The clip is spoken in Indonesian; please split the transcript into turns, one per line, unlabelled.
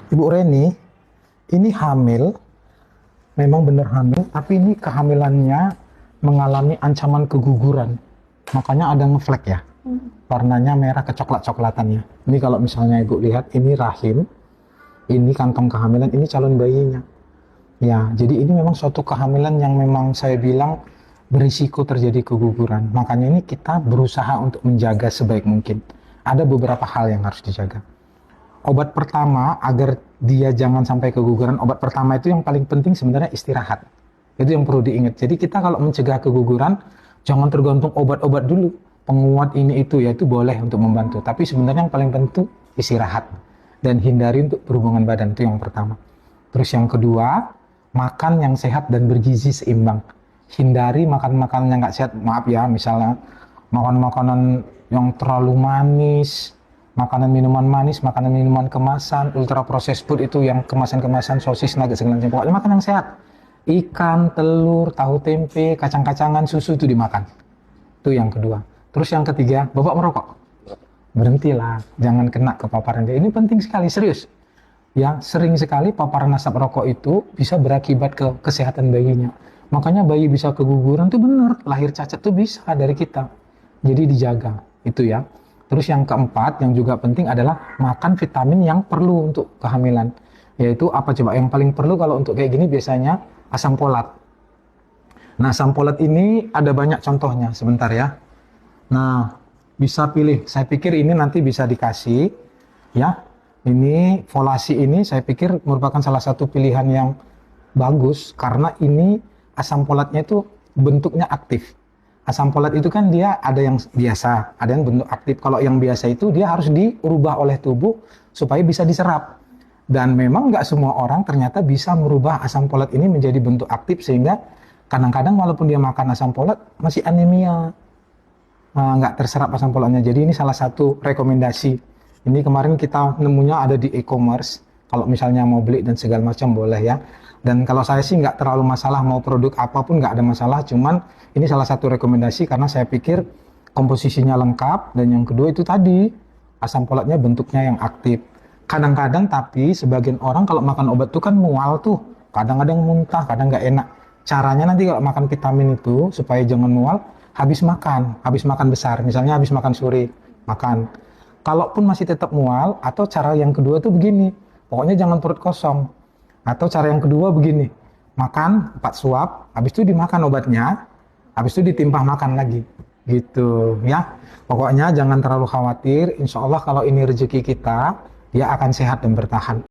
Ibu Reni, ini hamil, memang benar hamil, tapi ini kehamilannya mengalami ancaman keguguran. Makanya ada ngeflek ya, warnanya merah kecoklat-coklatannya. Ini kalau misalnya Ibu lihat, ini rahim, ini kantong kehamilan, ini calon bayinya. Ya, jadi ini memang suatu kehamilan yang memang saya bilang berisiko terjadi keguguran. Makanya ini kita berusaha untuk menjaga sebaik mungkin. Ada beberapa hal yang harus dijaga. Obat pertama agar dia jangan sampai keguguran, obat pertama itu yang paling penting sebenarnya istirahat. Itu yang perlu diingat. Jadi kita kalau mencegah keguguran, jangan tergantung obat-obat dulu. Penguat ini itu ya itu boleh untuk membantu. Tapi sebenarnya yang paling penting istirahat. Dan hindari untuk berhubungan badan, itu yang pertama. Terus yang kedua, makan yang sehat dan bergizi seimbang. Hindari makan makanan yang nggak sehat. Maaf ya, misalnya makan makanan yang terlalu manis, makanan minuman manis, makanan minuman kemasan, ultra processed food itu yang kemasan-kemasan, sosis, nugget, segala macam. Pokoknya makan yang sehat. Ikan, telur, tahu tempe, kacang-kacangan, susu itu dimakan. Itu yang kedua. Terus yang ketiga, Bapak merokok. Berhentilah, jangan kena kepaparan dia. Ini penting sekali, serius. Ya, sering sekali paparan asap rokok itu bisa berakibat ke kesehatan bayinya. Makanya bayi bisa keguguran itu benar, lahir cacat itu bisa dari kita. Jadi dijaga, itu ya. Terus yang keempat, yang juga penting adalah makan vitamin yang perlu untuk kehamilan. Yaitu apa coba? Yang paling perlu kalau untuk kayak gini biasanya asam folat. Nah, asam folat ini ada banyak contohnya, sebentar ya. Nah, bisa pilih. Saya pikir ini nanti bisa dikasih, ya. Ini folasi ini saya pikir merupakan salah satu pilihan yang bagus karena ini asam folatnya itu bentuknya aktif. Asam folat itu kan dia ada yang biasa, ada yang bentuk aktif. Kalau yang biasa itu dia harus diubah oleh tubuh supaya bisa diserap. Dan memang nggak semua orang ternyata bisa merubah asam folat ini menjadi bentuk aktif sehingga kadang-kadang walaupun dia makan asam folat masih anemia, nggak terserap asam folatnya. Jadi ini salah satu rekomendasi. Ini kemarin kita nemunya ada di e-commerce. Kalau misalnya mau beli dan segala macam boleh ya. Dan kalau saya sih nggak terlalu masalah mau produk apapun nggak ada masalah. Cuman ini salah satu rekomendasi karena saya pikir komposisinya lengkap dan yang kedua itu tadi asam folatnya bentuknya yang aktif. Kadang-kadang tapi sebagian orang kalau makan obat itu kan mual tuh. Kadang-kadang muntah, kadang nggak enak. Caranya nanti kalau makan vitamin itu supaya jangan mual habis makan besar. Misalnya habis makan sore makan. Kalaupun masih tetap mual, atau cara yang kedua tuh begini, pokoknya jangan perut kosong. Atau cara yang kedua begini, makan 4 suap, habis itu dimakan obatnya, habis itu ditimpah makan lagi. Gitu ya. Pokoknya jangan terlalu khawatir, insya Allah kalau ini rezeki kita, dia akan sehat dan bertahan.